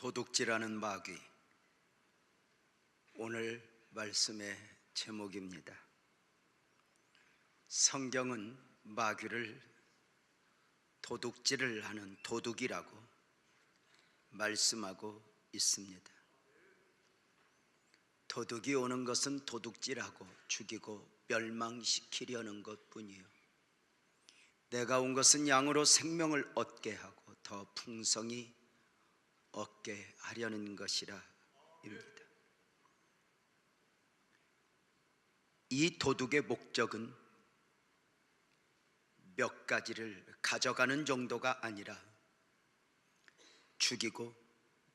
도둑질하는 마귀, 오늘 말씀의 제목입니다. 성경은 마귀를 도둑질을 하는 도둑이라고 말씀하고 있습니다. 도둑이 오는 것은 도둑질하고 죽이고 멸망시키려는 것뿐이요, 내가 온 것은 양으로 생명을 얻게 하고 더 풍성히 얻게 하려는 것이라 입니다. 이 도둑의 목적은 몇 가지를 가져가는 정도가 아니라 죽이고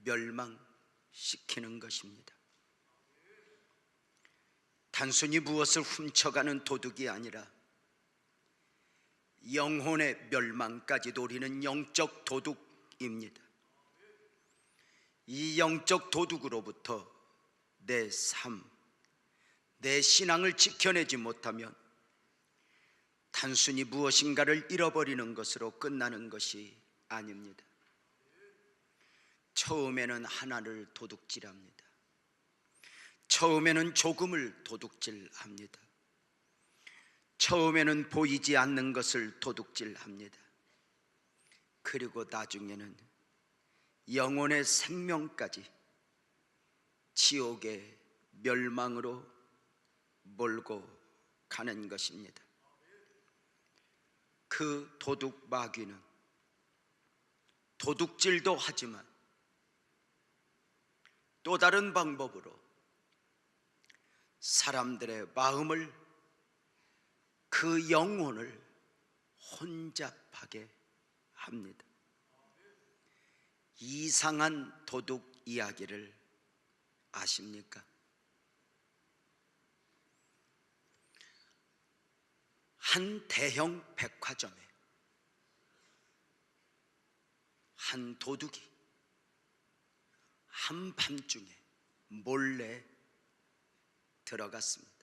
멸망시키는 것입니다. 단순히 무엇을 훔쳐가는 도둑이 아니라 영혼의 멸망까지 노리는 영적 도둑입니다. 이 영적 도둑으로부터 내 삶, 내 신앙을 지켜내지 못하면 단순히 무엇인가를 잃어버리는 것으로 끝나는 것이 아닙니다. 처음에는 하나를 도둑질합니다. 처음에는 조금을 도둑질합니다. 처음에는 보이지 않는 것을 도둑질합니다. 그리고 나중에는 영혼의 생명까지 지옥의 멸망으로 몰고 가는 것입니다. 그 도둑 마귀는 도둑질도 하지만 또 다른 방법으로 사람들의 마음을, 그 영혼을 혼잡하게 합니다. 이상한 도둑 이야기를 아십니까? 한 대형 백화점에 한 도둑이 한밤중에 몰래 들어갔습니다.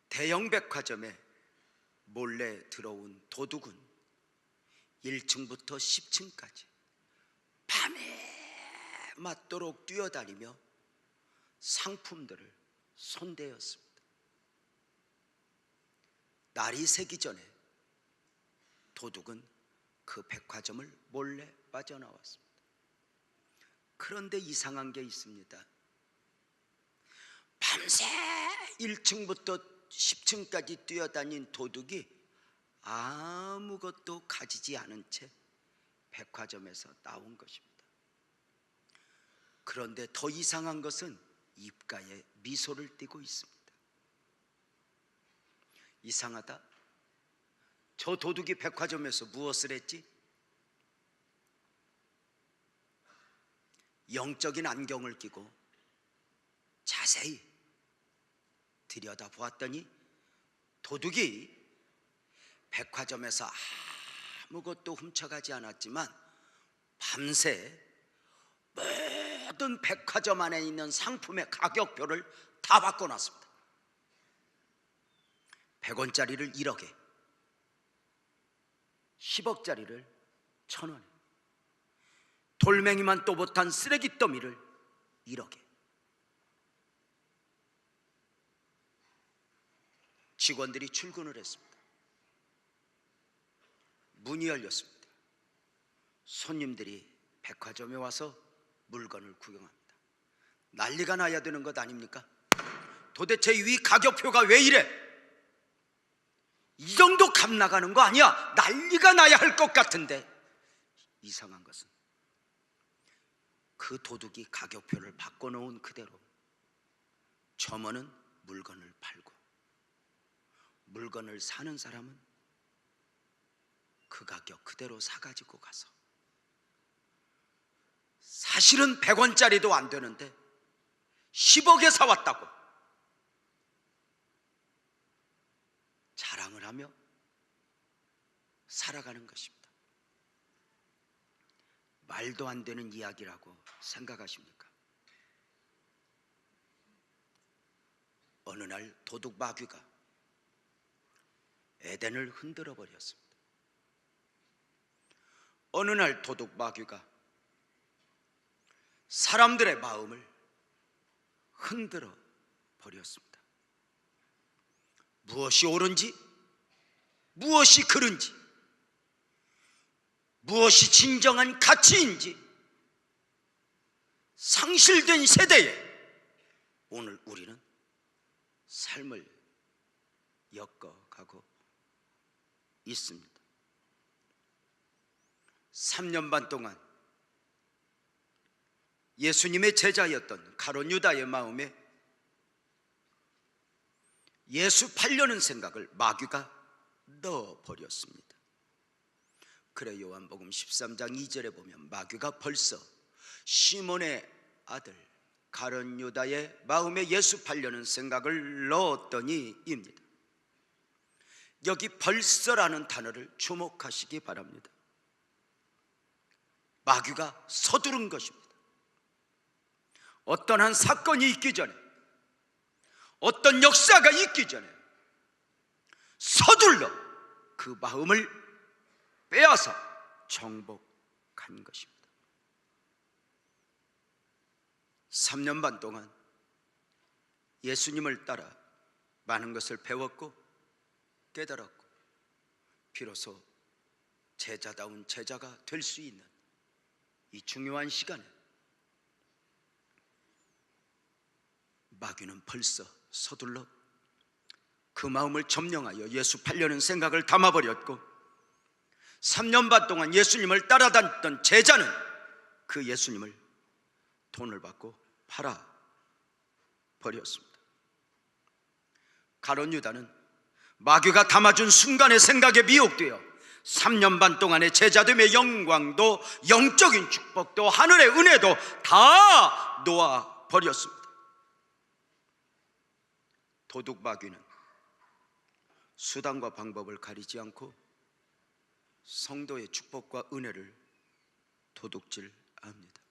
대형 백화점에 몰래 들어온 도둑은 1층부터 10층까지 밤에 맞도록 뛰어다니며 상품들을 손대었습니다. 날이 새기 전에 도둑은 그 백화점을 몰래 빠져나왔습니다. 그런데 이상한 게 있습니다. 밤새 1층부터 10층까지 뛰어다닌 도둑이 아무것도 가지지 않은 채 백화점에서 나온 것입니다. 그런데 더 이상한 것은 입가에 미소를 띠고 있습니다. 이상하다. 저 도둑이 백화점에서 무엇을 했지? 영적인 안경을 끼고 자세히 들여다보았더니 도둑이 백화점에서 아무것도 훔쳐가지 않았지만 밤새 모든 백화점 안에 있는 상품의 가격표를 다 바꿔놨습니다. 100원짜리를 1억에, 10억짜리를 1000원에, 돌멩이만 또봇한 쓰레기 더미를 1억에. 직원들이 출근을 했습니다. 문이 열렸습니다. 손님들이 백화점에 와서 물건을 구경합니다. 난리가 나야 되는 것 아닙니까? 도대체 이 가격표가 왜 이래? 이 정도 값 나가는 거 아니야? 난리가 나야 할 것 같은데, 이상한 것은 그 도둑이 가격표를 바꿔놓은 그대로 점원은 물건을 팔고, 물건을 사는 사람은 그 가격 그대로 사가지고 가서 사실은 100원짜리도 안 되는데 10억에 사왔다고 자랑을 하며 살아가는 것입니다. 말도 안 되는 이야기라고 생각하십니까? 어느 날 도둑 마귀가 에덴을 흔들어 버렸습니다. 어느 날 도둑 마귀가 사람들의 마음을 흔들어 버렸습니다. 무엇이 옳은지, 무엇이 그른지, 무엇이 진정한 가치인지 상실된 세대에 오늘 우리는 삶을 엮어가고 있습니다. 3년 반 동안 예수님의 제자였던 가룟 유다의 마음에 예수 팔려는 생각을 마귀가 넣어버렸습니다. 그래 요한복음 13장 2절에 보면 마귀가 벌써 시몬의 아들 가룟 유다의 마음에 예수 팔려는 생각을 넣었더니입니다. 여기 벌써라는 단어를 주목하시기 바랍니다. 마귀가 서두른 것입니다. 어떤 한 사건이 있기 전에, 어떤 역사가 있기 전에 서둘러 그 마음을 빼앗아 정복한 것입니다. 3년 반 동안 예수님을 따라 많은 것을 배웠고 깨달았고 비로소 제자다운 제자가 될 수 있는 이 중요한 시간에 마귀는 벌써 서둘러 그 마음을 점령하여 예수 팔려는 생각을 담아버렸고 3년 반 동안 예수님을 따라다녔던 제자는 그 예수님을 돈을 받고 팔아버렸습니다. 가룟 유다는 마귀가 담아준 순간의 생각에 미혹되어 3년 반 동안의 제자됨의 영광도 영적인 축복도 하늘의 은혜도 다 놓아버렸습니다. 도둑 마귀는 수단과 방법을 가리지 않고 성도의 축복과 은혜를 도둑질합니다.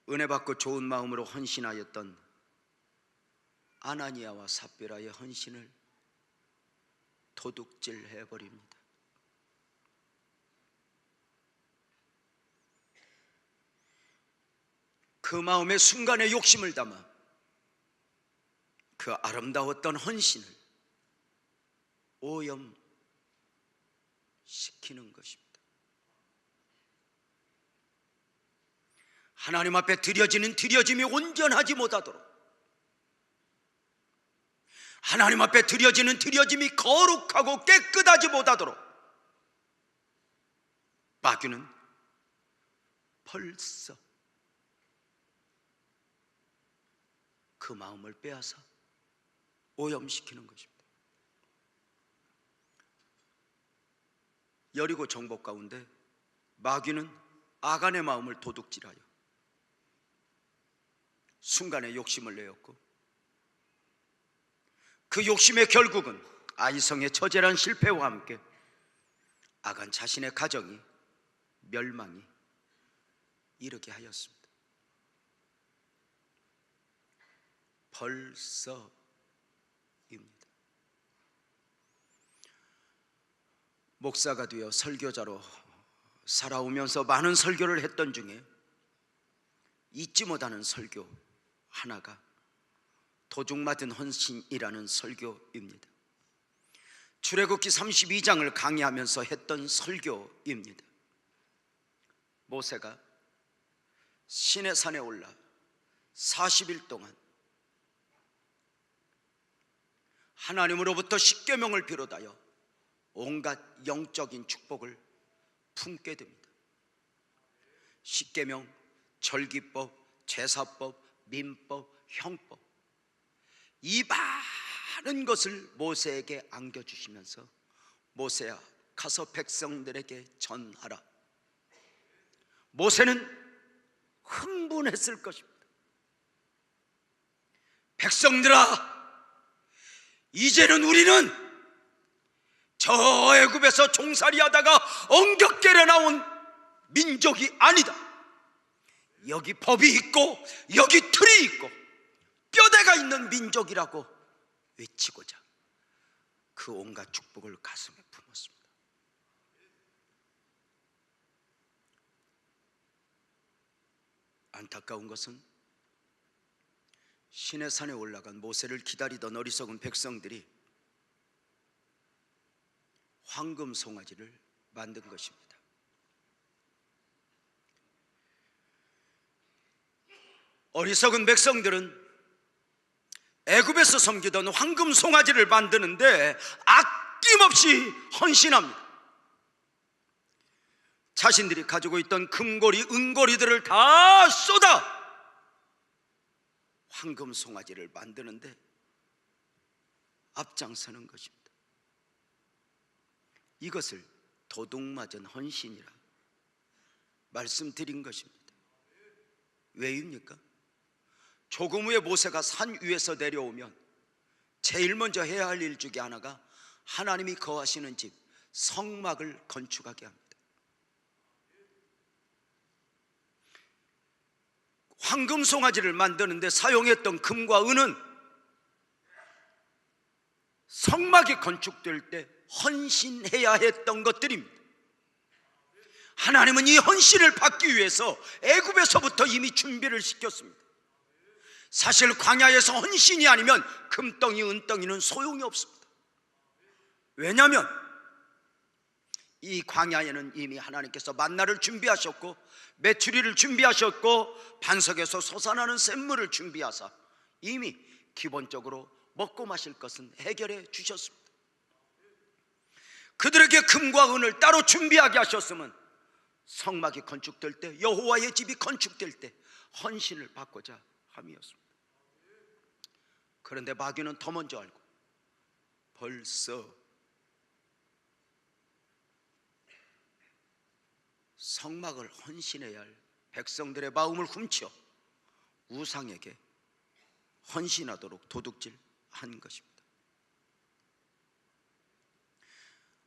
은혜 받고 좋은 마음으로 헌신하였던 아나니아와 삽비라의 헌신을 도둑질해버립니다. 그 마음의 순간의 욕심을 담아 그 아름다웠던 헌신을 오염시키는 것입니다. 하나님 앞에 드려지는 드려짐이 온전하지 못하도록, 하나님 앞에 드려지는 드려짐이 거룩하고 깨끗하지 못하도록 마귀는 벌써 그 마음을 빼앗아 오염시키는 것입니다. 여리고 정복 가운데 마귀는 아간의 마음을 도둑질하여 순간의 욕심을 내었고 그 욕심의 결국은 아이성의 처절한 실패와 함께 아간 자신의 가정이 멸망이 이르게 하였습니다. 벌써입니다. 목사가 되어 설교자로 살아오면서 많은 설교를 했던 중에 잊지 못하는 설교 하나가 도둑맞은 헌신이라는 설교입니다. 출애굽기 32장을 강의하면서 했던 설교입니다. 모세가 시내 산에 올라 40일 동안 하나님으로부터 십계명을 비롯하여 온갖 영적인 축복을 품게 됩니다. 십계명, 절기법, 제사법, 민법, 형법, 이 많은 것을 모세에게 안겨주시면서 모세야 가서 백성들에게 전하라. 모세는 흥분했을 것입니다. 백성들아, 이제는 우리는 저 애굽에서 종살이하다가 엉겹결에 나온 민족이 아니다. 여기 법이 있고 여기 틀이 있고 뼈대가 있는 민족이라고 외치고자 그 온갖 축복을 가슴에 품었습니다. 안타까운 것은 시내산에 올라간 모세를 기다리던 어리석은 백성들이 황금 송아지를 만든 것입니다. 어리석은 백성들은 애굽에서 섬기던 황금 송아지를 만드는데 아낌없이 헌신합니다. 자신들이 가지고 있던 금고리, 은고리들을 다 쏟아 황금 송아지를 만드는데 앞장서는 것입니다. 이것을 도둑맞은 헌신이라 말씀드린 것입니다. 왜입니까? 조금 후에 모세가 산 위에서 내려오면 제일 먼저 해야 할 일 중에 하나가 하나님이 거하시는 집 성막을 건축하게 합니다. 황금 송아지를 만드는데 사용했던 금과 은은 성막이 건축될 때 헌신해야 했던 것들입니다. 하나님은 이 헌신을 받기 위해서 애굽에서부터 이미 준비를 시켰습니다. 사실 광야에서 헌신이 아니면 금덩이 은덩이는 소용이 없습니다. 왜냐하면 이 광야에는 이미 하나님께서 만나를 준비하셨고 메추리를 준비하셨고 반석에서 솟아나는 샘물을 준비하사 이미 기본적으로 먹고 마실 것은 해결해 주셨습니다. 그들에게 금과 은을 따로 준비하게 하셨으면 성막이 건축될 때, 여호와의 집이 건축될 때 헌신을 받고자 함이었습니다. 그런데 마귀는 더 먼저 알고 벌써 성막을 헌신해야 할 백성들의 마음을 훔쳐 우상에게 헌신하도록 도둑질한 것입니다.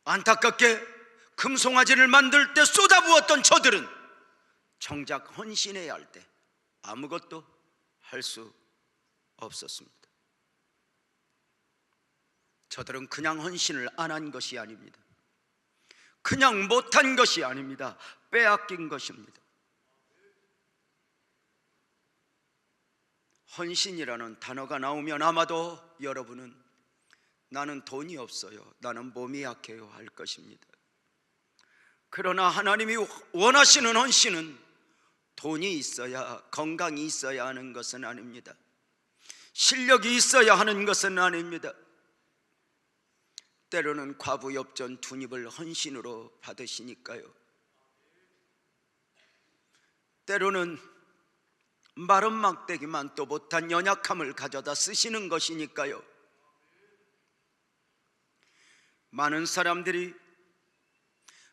안타깝게 금송아지를 만들 때 쏟아부었던 저들은 정작 헌신해야 할 때 아무것도 할 수 없었습니다. 저들은 그냥 헌신을 안 한 것이 아닙니다. 그냥 못한 것이 아닙니다. 빼앗긴 것입니다. 헌신이라는 단어가 나오면 아마도 여러분은 나는 돈이 없어요, 나는 몸이 약해요 할 것입니다. 그러나 하나님이 원하시는 헌신은 돈이 있어야, 건강이 있어야 하는 것은 아닙니다. 실력이 있어야 하는 것은 아닙니다. 때로는 과부엽전 둔입을 헌신으로 받으시니까요. 때로는 마른 막대기만 또 못한 연약함을 가져다 쓰시는 것이니까요. 많은 사람들이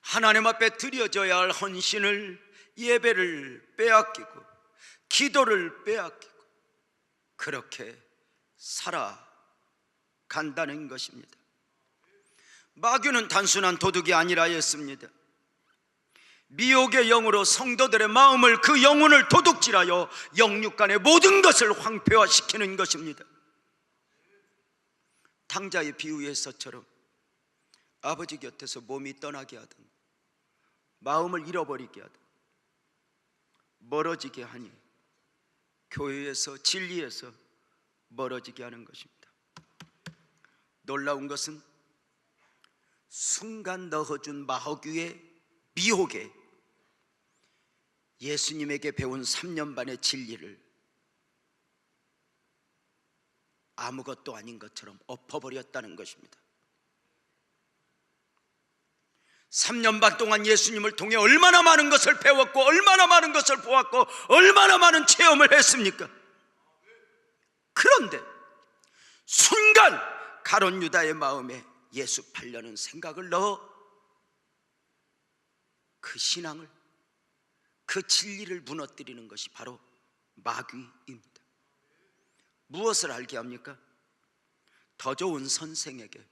하나님 앞에 드려져야 할 헌신을, 예배를 빼앗기고 기도를 빼앗기고 그렇게 살아간다는 것입니다. 마귀는 단순한 도둑이 아니라 했습니다. 미혹의 영으로 성도들의 마음을, 그 영혼을 도둑질하여 영육간의 모든 것을 황폐화시키는 것입니다. 탕자의 비유에서처럼 아버지 곁에서 몸이 떠나게 하든 마음을 잃어버리게 하든 멀어지게 하니 교회에서, 진리에서 멀어지게 하는 것입니다. 놀라운 것은 순간 넣어준 마귀의 미혹에 예수님에게 배운 3년 반의 진리를 아무것도 아닌 것처럼 엎어버렸다는 것입니다. 3년 반 동안 예수님을 통해 얼마나 많은 것을 배웠고 얼마나 많은 것을 보았고 얼마나 많은 체험을 했습니까? 그런데 순간 가룟 유다의 마음에 예수 팔려는 생각을 넣어 그 신앙을, 그 진리를 무너뜨리는 것이 바로 마귀입니다. 무엇을 알게 합니까? 더 좋은 선생에게,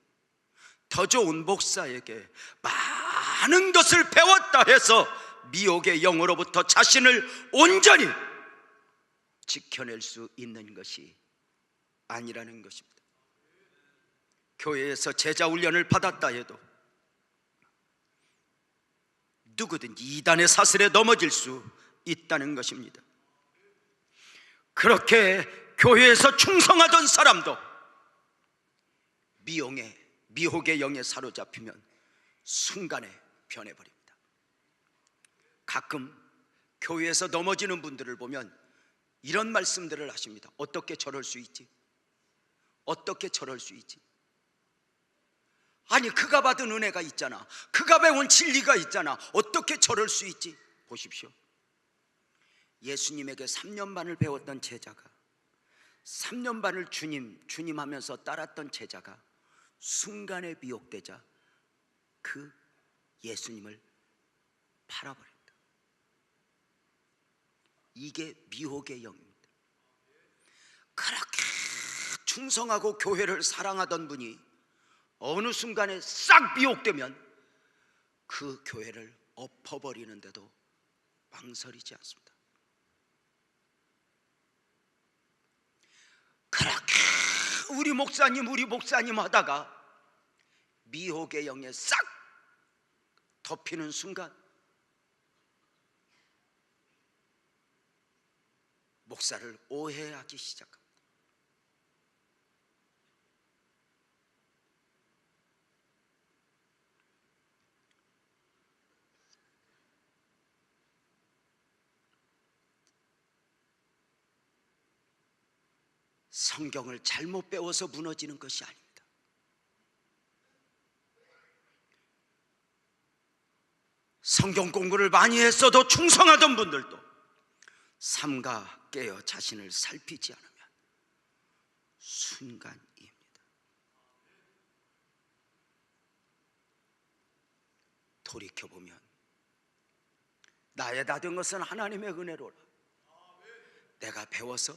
더 좋은 목사에게 많은 것을 배웠다 해서 미혹의 영으로부터 자신을 온전히 지켜낼 수 있는 것이 아니라는 것입니다. 교회에서 제자 훈련을 받았다 해도 누구든지 이단의 사슬에 넘어질 수 있다는 것입니다. 그렇게 교회에서 충성하던 사람도 미혹의 영에 사로잡히면 순간에 변해버립니다. 가끔 교회에서 넘어지는 분들을 보면 이런 말씀들을 하십니다. 어떻게 저럴 수 있지? 어떻게 저럴 수 있지? 아니, 그가 받은 은혜가 있잖아. 그가 배운 진리가 있잖아. 어떻게 저럴 수 있지? 보십시오. 예수님에게 3년 반을 배웠던 제자가, 3년 반을 주님 하면서 따랐던 제자가 순간에 미혹되자 그 예수님을 팔아버립니다. 이게 미혹의 영입니다. 그렇게 충성하고 교회를 사랑하던 분이 어느 순간에 싹 미혹되면 그 교회를 엎어버리는데도 망설이지 않습니다. 그렇게 우리 목사님 하다가 미혹의 영에 싹 덮이는 순간 목사를 오해하기 시작합니다. 성경을 잘못 배워서 무너지는 것이 아닙니다. 성경 공부를 많이 했어도 충성하던 분들도 삼가 깨어 자신을 살피지 않으면 순간입니다. 돌이켜보면 나의 다 된 것은 하나님의 은혜로라. 내가 배워서,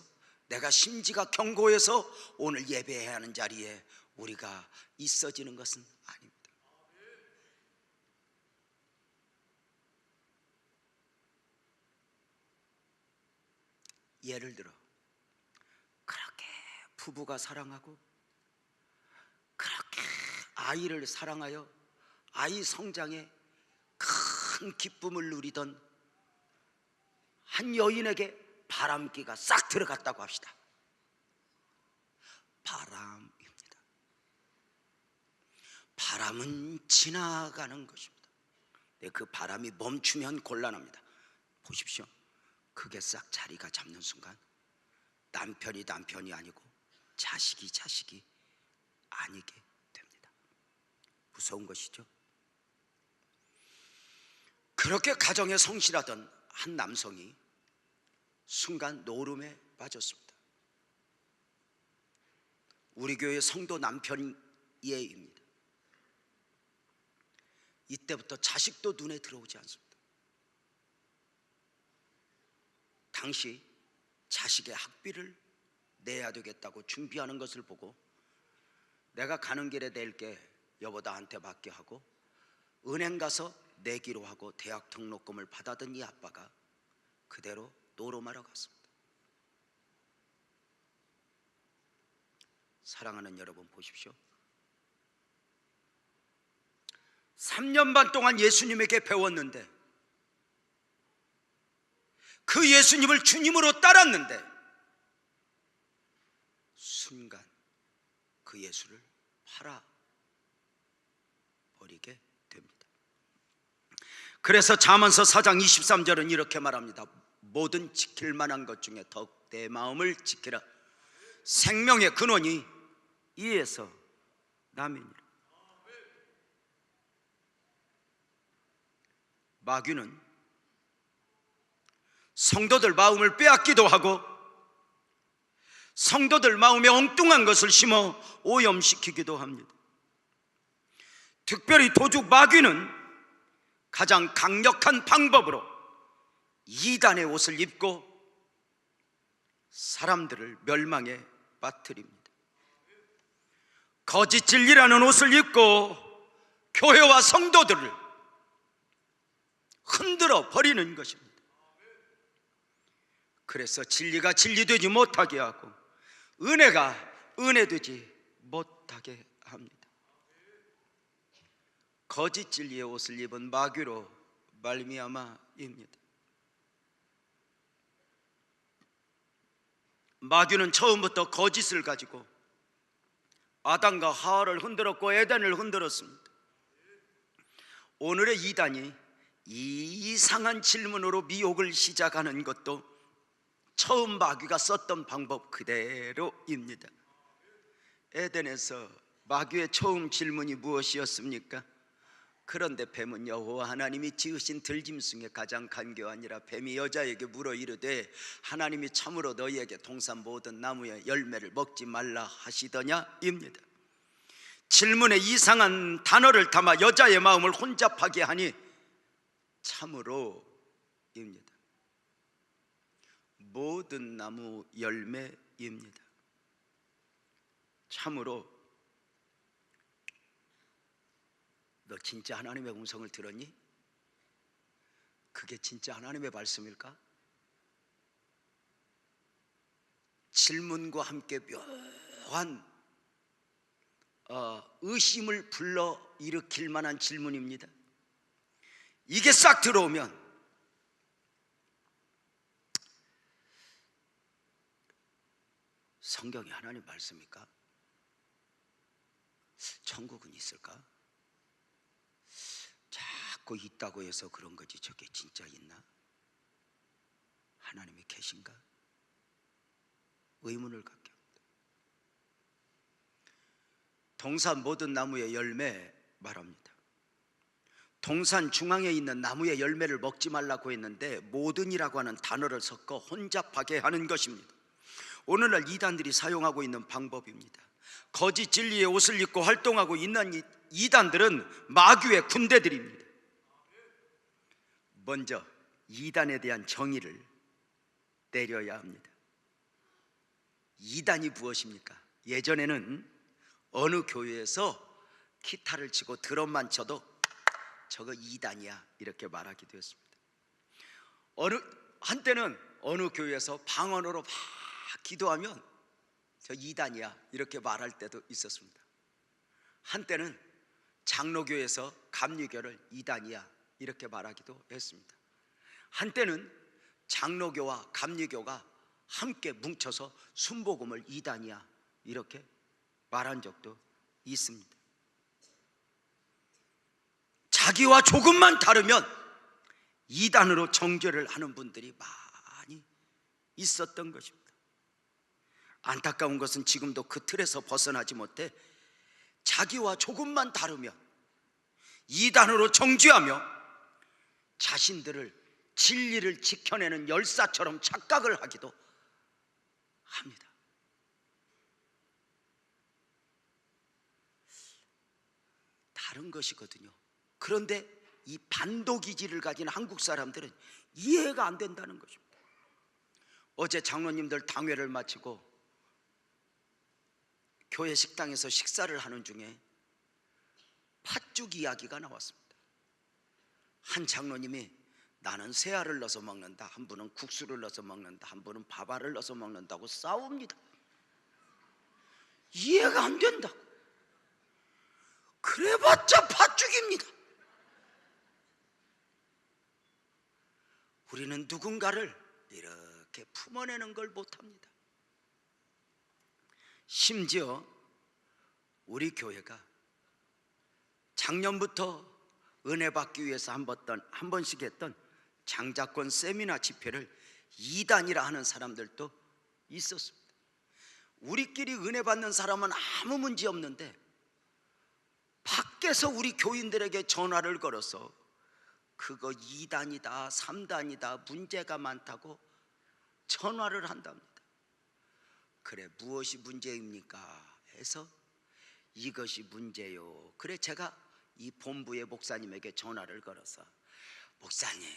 내가 심지가 견고해서 오늘 예배해야 하는 자리에 우리가 있어지는 것은 아닙니다. 예를 들어 그렇게 부부가 사랑하고 그렇게 아이를 사랑하여 아이 성장에 큰 기쁨을 누리던 한 여인에게 바람기가 싹 들어갔다고 합시다. 바람입니다. 바람은 지나가는 것입니다. 그 바람이 멈추면 곤란합니다. 보십시오. 그게 싹 자리가 잡는 순간 남편이 남편이 아니고 자식이 아니게 됩니다. 무서운 것이죠. 그렇게 가정에 성실하던 한 남성이 순간 노름에 빠졌습니다. 우리 교회 성도 남편 예입니다. 이때부터 자식도 눈에 들어오지 않습니다. 당시 자식의 학비를 내야 되겠다고 준비하는 것을 보고 내가 가는 길에 낼게, 여보 나한테 맡게 하고 은행 가서 내기로 하고 대학 등록금을 받아든 이 아빠가 그대로 노름하러 갔습니다. 사랑하는 여러분, 보십시오. 3년 반 동안 예수님에게 배웠는데, 그 예수님을 주님으로 따랐는데 순간 그 예수를 팔아버리게 됩니다. 그래서 잠언서 4장 23절은 이렇게 말합니다. 모든 지킬 만한 것 중에 더욱 내 마음을 지키라. 생명의 근원이 이에서 남이니라. 마귀는 성도들 마음을 빼앗기도 하고 성도들 마음에 엉뚱한 것을 심어 오염시키기도 합니다. 특별히 도둑 마귀는 가장 강력한 방법으로 이단의 옷을 입고 사람들을 멸망에 빠뜨립니다. 거짓 진리라는 옷을 입고 교회와 성도들을 흔들어 버리는 것입니다. 그래서 진리가 진리되지 못하게 하고 은혜가 은혜되지 못하게 합니다. 거짓 진리의 옷을 입은 마귀로 말미암아입니다. 마귀는 처음부터 거짓을 가지고 아담과 하와를 흔들었고 에덴을 흔들었습니다. 오늘의 이단이 이상한 질문으로 미혹을 시작하는 것도 처음 마귀가 썼던 방법 그대로입니다. 에덴에서 마귀의 처음 질문이 무엇이었습니까? 그런데 뱀은 여호와 하나님이 지으신 들짐승에 가장 간교하니라. 뱀이 여자에게 물어 이르되 하나님이 참으로 너희에게 동산 모든 나무의 열매를 먹지 말라 하시더냐 입니다. 질문에 이상한 단어를 담아 여자의 마음을 혼잡하게 하니 참으로 입니다. 모든 나무 열매입니다. 참으로. 너 진짜 하나님의 음성을 들었니? 그게 진짜 하나님의 말씀일까? 질문과 함께 묘한 의심을 불러 일으킬 만한 질문입니다. 이게 싹 들어오면 성경이 하나님 말씀일까? 천국은 있을까? 자꾸 있다고 해서 그런 거지 저게 진짜 있나? 하나님이 계신가? 의문을 갖게 합니다. 동산 모든 나무의 열매 말합니다. 동산 중앙에 있는 나무의 열매를 먹지 말라고 했는데 모든이라고 하는 단어를 섞어 혼잡하게 하는 것입니다. 오늘날 이단들이 사용하고 있는 방법입니다. 거짓 진리의 옷을 입고 활동하고 있는 이단들은 마귀의 군대들입니다. 먼저 이단에 대한 정의를 내려야 합니다. 이단이 무엇입니까? 예전에는 어느 교회에서 기타를 치고 드럼만 쳐도 저거 이단이야 이렇게 말하기도 했습니다. 한때는 어느 교회에서 방언으로 막 기도하면 저 이단이야 이렇게 말할 때도 있었습니다. 한때는 장로교에서 감리교를 이단이야 이렇게 말하기도 했습니다. 한때는 장로교와 감리교가 함께 뭉쳐서 순복음을 이단이야 이렇게 말한 적도 있습니다. 자기와 조금만 다르면 이단으로 정죄를 하는 분들이 많이 있었던 것입니다. 안타까운 것은 지금도 그 틀에서 벗어나지 못해 자기와 조금만 다르면 이단으로 정죄하며 자신들을 진리를 지켜내는 열사처럼 착각을 하기도 합니다. 다른 것이거든요. 그런데 이 반도기질을 가진 한국 사람들은 이해가 안 된다는 것입니다. 어제 장로님들 당회를 마치고 교회 식당에서 식사를 하는 중에 팥죽 이야기가 나왔습니다. 한 장로님이 나는 새알을 넣어서 먹는다, 한 분은 국수를 넣어서 먹는다, 한 분은 밥알을 넣어서 먹는다고 싸웁니다. 이해가 안 된다고. 그래봤자 팥죽입니다. 우리는 누군가를 이렇게 품어내는 걸 못합니다. 심지어 우리 교회가 작년부터 은혜 받기 위해서 한 번씩 했던 장자권 세미나 집회를 이단이라 하는 사람들도 있었습니다. 우리끼리 은혜 받는 사람은 아무 문제 없는데 밖에서 우리 교인들에게 전화를 걸어서 그거 2단이다 3단이다 문제가 많다고 전화를 한답니다. 그래 무엇이 문제입니까? 해서 이것이 문제요. 그래 제가 이 본부의 목사님에게 전화를 걸어서 목사님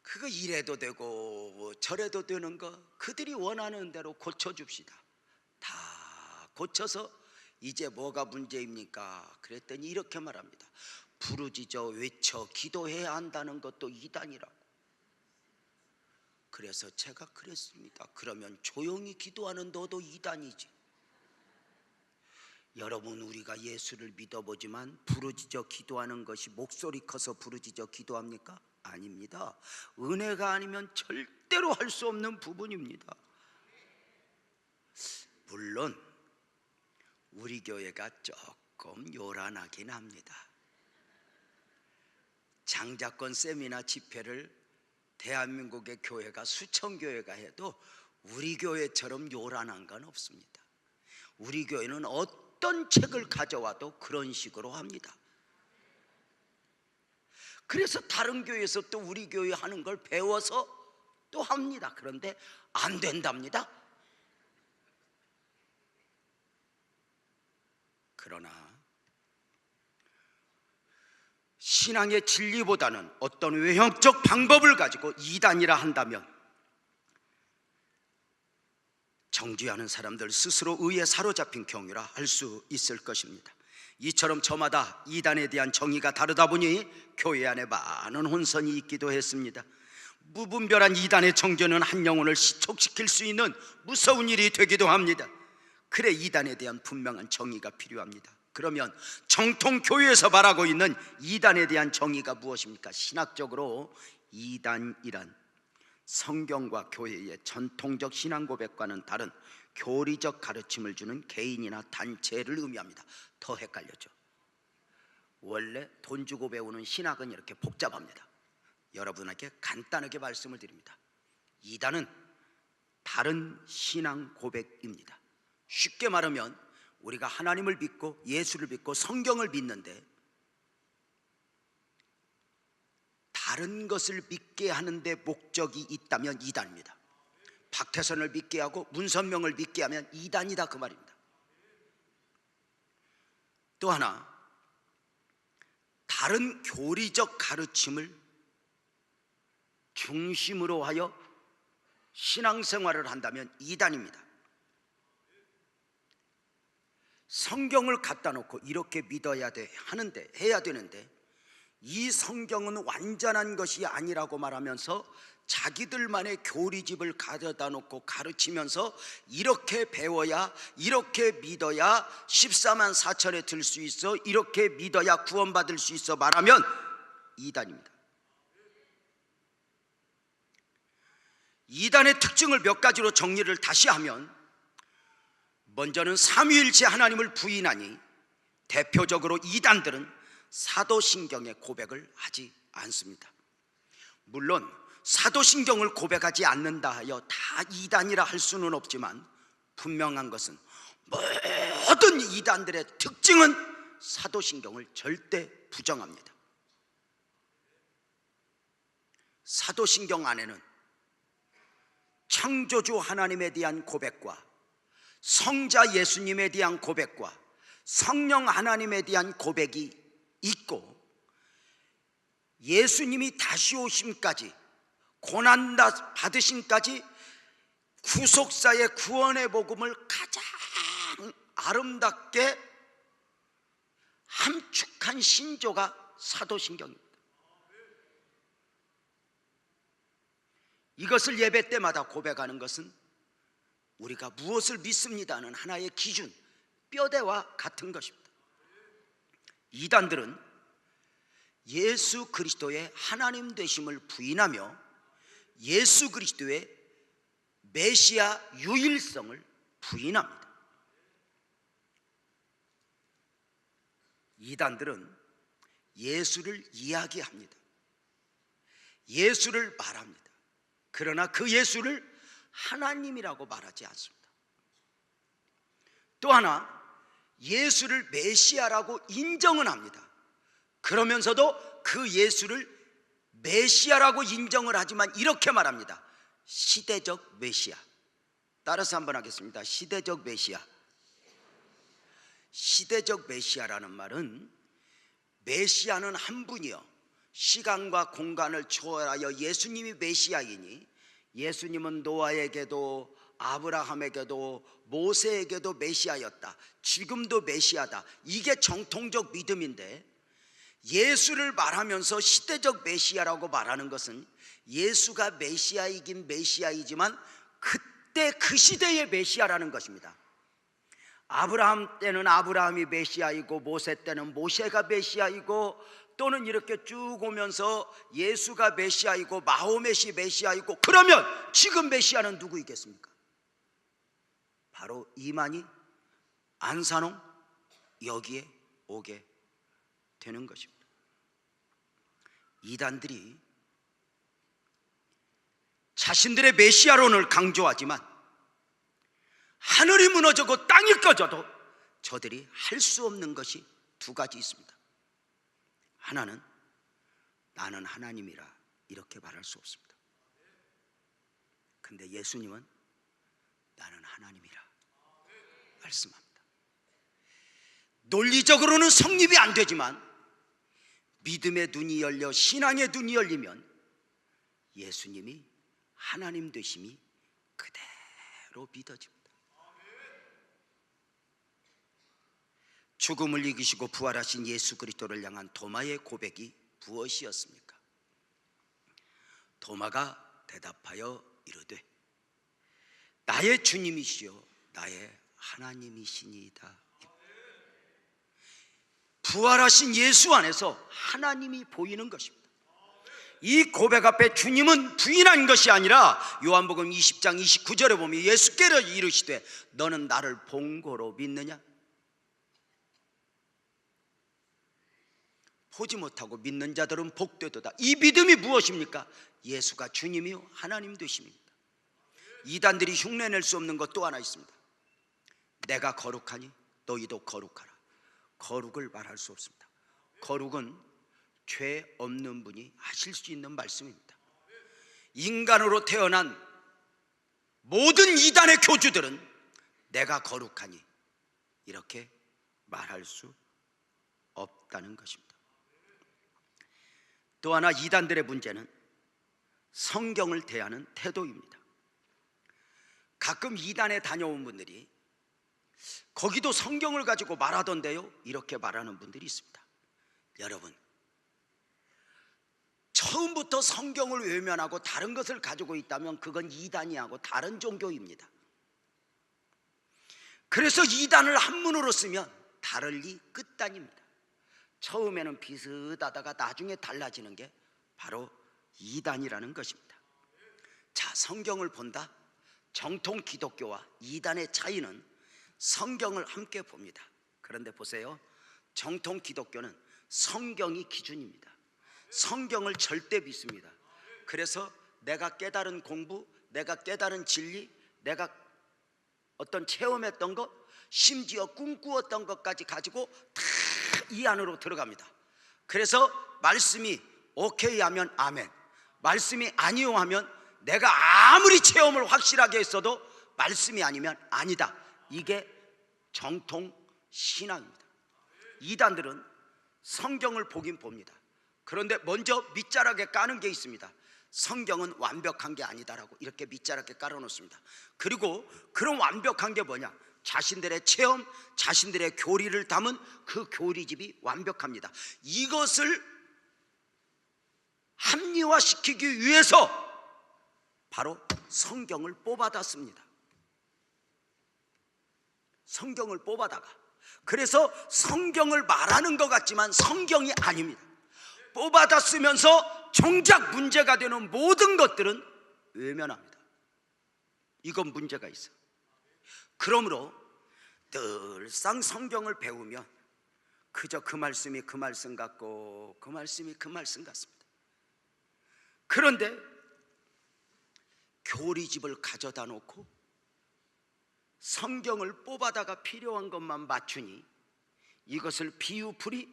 그거 이래도 되고 저래도 되는 거 그들이 원하는 대로 고쳐줍시다. 다 고쳐서 이제 뭐가 문제입니까? 그랬더니 이렇게 말합니다. 부르짖어 외쳐 기도해야 한다는 것도 이단이라고. 그래서 제가 그랬습니다. 그러면 조용히 기도하는 너도 이단이지. 여러분 우리가 예수를 믿어보지만 부르짖어 기도하는 것이 목소리 커서 부르짖어 기도합니까? 아닙니다. 은혜가 아니면 절대로 할 수 없는 부분입니다. 물론 우리 교회가 조금 요란하긴 합니다. 장자권 세미나 집회를 대한민국의 교회가 수천 교회가 해도 우리 교회처럼 요란한 건 없습니다. 우리 교회는 어떤 책을 가져와도 그런 식으로 합니다. 그래서 다른 교회에서 또 우리 교회 하는 걸 배워서 또 합니다. 그런데 안 된답니다. 그러나 신앙의 진리보다는 어떤 외형적 방법을 가지고 이단이라 한다면 정죄하는 사람들 스스로 의에 사로잡힌 경우라 할 수 있을 것입니다. 이처럼 저마다 이단에 대한 정의가 다르다 보니 교회 안에 많은 혼선이 있기도 했습니다. 무분별한 이단의 정죄는 한 영혼을 시촉시킬 수 있는 무서운 일이 되기도 합니다. 그래 이단에 대한 분명한 정의가 필요합니다. 그러면 정통 교회에서 말하고 있는 이단에 대한 정의가 무엇입니까? 신학적으로 이단이란 성경과 교회의 전통적 신앙 고백과는 다른 교리적 가르침을 주는 개인이나 단체를 의미합니다. 더 헷갈렸죠? 원래 돈 주고 배우는 신학은 이렇게 복잡합니다. 여러분에게 간단하게 말씀을 드립니다. 이단은 다른 신앙 고백입니다. 쉽게 말하면 우리가 하나님을 믿고 예수를 믿고 성경을 믿는데 다른 것을 믿게 하는데 목적이 있다면 이단입니다. 박태선을 믿게 하고 문선명을 믿게 하면 이단이다 그 말입니다. 또 하나 다른 교리적 가르침을 중심으로 하여 신앙생활을 한다면 이단입니다. 성경을 갖다 놓고 이렇게 믿어야 돼 하는데 해야 되는데 이 성경은 완전한 것이 아니라고 말하면서 자기들만의 교리집을 가져다 놓고 가르치면서 이렇게 배워야 이렇게 믿어야 14만 4천에 들 수 있어 이렇게 믿어야 구원받을 수 있어 말하면 이단입니다. 이단의 특징을 몇 가지로 정리를 다시 하면 먼저는 삼위일체 하나님을 부인하니 대표적으로 이단들은 사도신경의 고백을 하지 않습니다. 물론 사도신경을 고백하지 않는다 하여 다 이단이라 할 수는 없지만 분명한 것은 모든 이단들의 특징은 사도신경을 절대 부정합니다. 사도신경 안에는 창조주 하나님에 대한 고백과 성자 예수님에 대한 고백과 성령 하나님에 대한 고백이 있고 예수님이 다시 오심까지 고난 받으심까지 구속사의 구원의 복음을 가장 아름답게 함축한 신조가 사도신경입니다. 이것을 예배 때마다 고백하는 것은 우리가 무엇을 믿습니다는 하나의 기준, 뼈대와 같은 것입니다. 이단들은 예수 그리스도의 하나님 되심을 부인하며 예수 그리스도의 메시아 유일성을 부인합니다. 이단들은 예수를 이야기합니다. 예수를 말합니다. 그러나 그 예수를 하나님이라고 말하지 않습니다. 또 하나 예수를 메시아라고 인정은 합니다. 그러면서도 그 예수를 메시아라고 인정을 하지만 이렇게 말합니다. 시대적 메시아. 따라서 한번 하겠습니다. 시대적 메시아. 시대적 메시아라는 말은 메시아는 한 분이요 시간과 공간을 초월하여 예수님이 메시아이니 예수님은 노아에게도 아브라함에게도 모세에게도 메시아였다. 지금도 메시아다. 이게 정통적 믿음인데 예수를 말하면서 시대적 메시아라고 말하는 것은 예수가 메시아이긴 메시아이지만 그때 그 시대의 메시아라는 것입니다. 아브라함 때는 아브라함이 메시아이고 모세 때는 모세가 메시아이고 또는 이렇게 쭉 오면서 예수가 메시아이고 마호멧이 메시아이고 그러면 지금 메시아는 누구이겠습니까? 바로 이만희, 안산홍 여기에 오게 되는 것입니다. 이단들이 자신들의 메시아론을 강조하지만 하늘이 무너지고 땅이 꺼져도 저들이 할 수 없는 것이 두 가지 있습니다. 하나는 나는 하나님이라 이렇게 말할 수 없습니다. 근데 예수님은 나는 하나님이라 말씀합니다. 논리적으로는 성립이 안 되지만 믿음의 눈이 열려 신앙의 눈이 열리면 예수님이 하나님 되심이 그대로 믿어집니다. 죽음을 이기시고 부활하신 예수 그리스도를 향한 도마의 고백이 무엇이었습니까? 도마가 대답하여 이르되 나의 주님이시여 나의 하나님이시니이다. 부활하신 예수 안에서 하나님이 보이는 것입니다. 이 고백 앞에 주님은 부인한 것이 아니라 요한복음 20장 29절에 보면 예수께서 이르시되 너는 나를 본 거로 믿느냐? 보지 못하고 믿는 자들은 복되도다. 이 믿음이 무엇입니까? 예수가 주님이요 하나님 되심입니다. 이단들이 흉내낼 수 없는 것 또 하나 있습니다. 내가 거룩하니 너희도 거룩하라. 거룩을 말할 수 없습니다. 거룩은 죄 없는 분이 하실 수 있는 말씀입니다. 인간으로 태어난 모든 이단의 교주들은 내가 거룩하니 이렇게 말할 수 없다는 것입니다. 또 하나 이단들의 문제는 성경을 대하는 태도입니다. 가끔 이단에 다녀온 분들이 거기도 성경을 가지고 말하던데요 이렇게 말하는 분들이 있습니다. 여러분, 처음부터 성경을 외면하고 다른 것을 가지고 있다면 그건 이단이하고 다른 종교입니다. 그래서 이단을 한문으로 쓰면 다를리 끝단입니다. 처음에는 비슷하다가 나중에 달라지는 게 바로 이단이라는 것입니다. 자, 성경을 본다. 정통 기독교와 이단의 차이는 성경을 함께 봅니다. 그런데 보세요, 정통 기독교는 성경이 기준입니다. 성경을 절대 믿습니다. 그래서 내가 깨달은 공부, 내가 깨달은 진리, 내가 어떤 체험했던 것, 심지어 꿈꾸었던 것까지 가지고 다 이 안으로 들어갑니다. 그래서 말씀이 오케이 하면 아멘, 말씀이 아니요 하면 내가 아무리 체험을 확실하게 했어도 말씀이 아니면 아니다. 이게 정통 신앙입니다. 이단들은 성경을 보긴 봅니다. 그런데 먼저 밑자락에 까는 게 있습니다. 성경은 완벽한 게 아니다라고 이렇게 밑자락에 깔아놓습니다. 그리고 그런 완벽한 게 뭐냐? 자신들의 체험, 자신들의 교리를 담은 그 교리집이 완벽합니다. 이것을 합리화시키기 위해서 바로 성경을 뽑아다 씁니다. 성경을 뽑아다가, 그래서 성경을 말하는 것 같지만 성경이 아닙니다. 뽑아다 쓰면서 정작 문제가 되는 모든 것들은 외면합니다. 이건 문제가 있어. 그러므로 늘상 성경을 배우면 그저 그 말씀이 그 말씀 같고 그 말씀이 그 말씀 같습니다. 그런데 교리집을 가져다 놓고 성경을 뽑아다가 필요한 것만 맞추니 이것을 비유풀이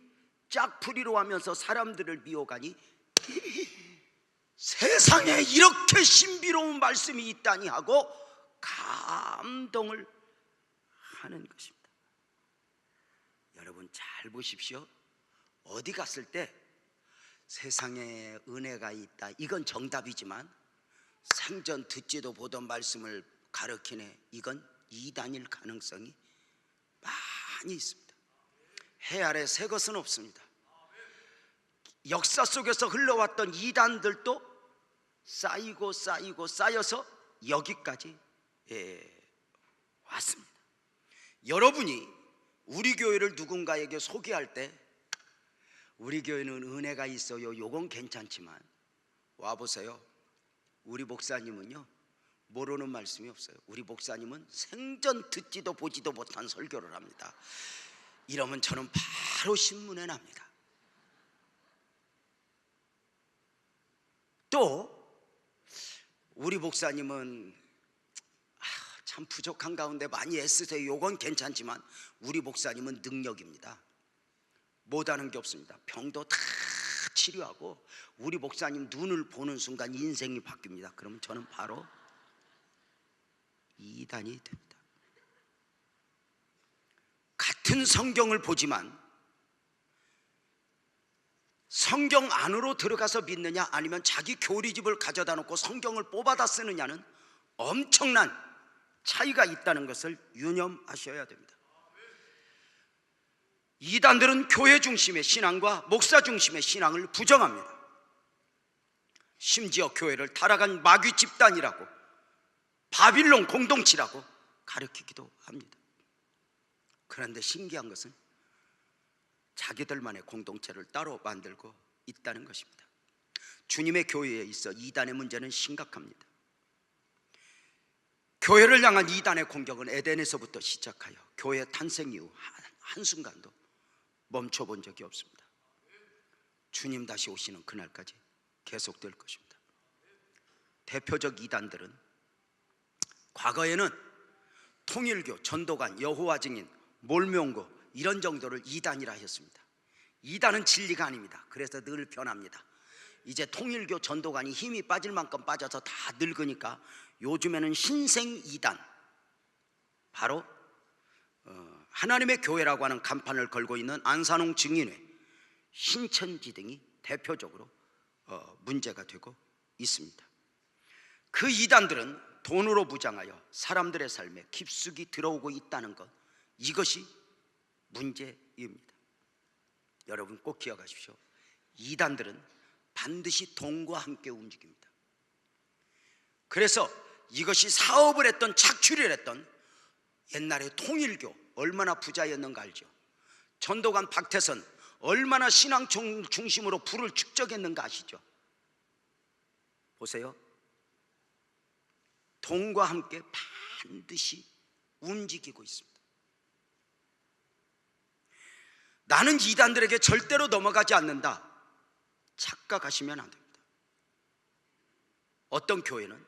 짝풀이로 하면서 사람들을 미워가니 세상에 이렇게 신비로운 말씀이 있다니 하고 감동을 하는 것입니다. 여러분 잘 보십시오. 어디 갔을 때 세상에 은혜가 있다, 이건 정답이지만 생전 듣지도 보던 말씀을 가르치네, 이건 이단일 가능성이 많이 있습니다. 해 아래 새 것은 없습니다. 역사 속에서 흘러왔던 이단들도 쌓이고 쌓이고 쌓여서 여기까지 왔습니다. 여러분이 우리 교회를 누군가에게 소개할 때 우리 교회는 은혜가 있어요, 요건 괜찮지만 와보세요. 우리 목사님은요 모르는 말씀이 없어요. 우리 목사님은 생전 듣지도 보지도 못한 설교를 합니다. 이러면 저는 바로 신문에 납니다. 또 우리 목사님은 참 부족한 가운데 많이 애쓰세요. 이건 괜찮지만 우리 목사님은 능력입니다. 못하는 게 없습니다. 병도 다 치료하고 우리 목사님 눈을 보는 순간 인생이 바뀝니다. 그러면 저는 바로 이단이 됩니다. 같은 성경을 보지만 성경 안으로 들어가서 믿느냐 아니면 자기 교리집을 가져다 놓고 성경을 뽑아다 쓰느냐는 엄청난 차이가 있다는 것을 유념하셔야 됩니다. 이단들은 교회 중심의 신앙과 목사 중심의 신앙을 부정합니다. 심지어 교회를 타락한 마귀 집단이라고, 바빌론 공동체라고 가르치기도 합니다. 그런데 신기한 것은 자기들만의 공동체를 따로 만들고 있다는 것입니다. 주님의 교회에 있어 이단의 문제는 심각합니다. 교회를 향한 이단의 공격은 에덴에서부터 시작하여 교회 탄생 이후 한순간도 멈춰본 적이 없습니다. 주님 다시 오시는 그날까지 계속될 것입니다. 대표적 이단들은 과거에는 통일교, 전도관, 여호와 증인, 몰명고 이런 정도를 이단이라 했습니다. 이단은 진리가 아닙니다. 그래서 늘 변합니다. 이제 통일교, 전도관이 힘이 빠질 만큼 빠져서 다 늙으니까 요즘에는 신생 이단, 바로 하나님의 교회라고 하는 간판을 걸고 있는 안산홍 증인회, 신천지 등이 대표적으로 문제가 되고 있습니다. 그 이단들은 돈으로 무장하여 사람들의 삶에 깊숙이 들어오고 있다는 것, 이것이 문제입니다. 여러분 꼭 기억하십시오. 이단들은 반드시 돈과 함께 움직입니다. 그래서 이것이 사업을 했던, 착취를 했던 옛날에 통일교 얼마나 부자였는가 알죠? 전도관 박태선 얼마나 신앙 중심으로 부를 축적했는가 아시죠? 보세요. 돈과 함께 반드시 움직이고 있습니다. 나는 이단들에게 절대로 넘어가지 않는다, 착각하시면 안 됩니다. 어떤 교회는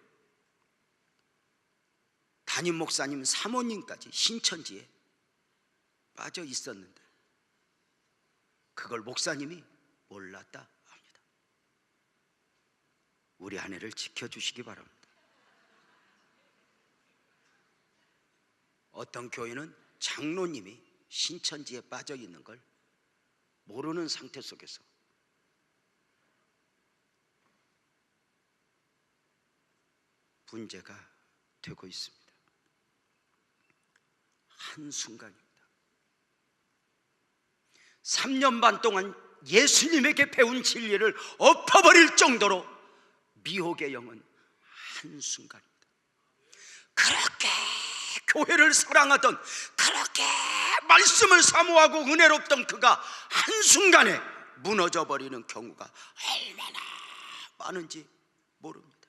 담임 목사님, 사모님까지 신천지에 빠져 있었는데 그걸 목사님이 몰랐다 합니다. 우리 아내를 지켜주시기 바랍니다. 어떤 교회는 장로님이 신천지에 빠져 있는 걸 모르는 상태 속에서 문제가 되고 있습니다. 한순간입니다. 3년 반 동안 예수님에게 배운 진리를 엎어버릴 정도로 미혹의 영은 한순간입니다. 그렇게 교회를 사랑하던, 그렇게 말씀을 사모하고 은혜롭던 그가 한순간에 무너져 버리는 경우가 얼마나 많은지 모릅니다.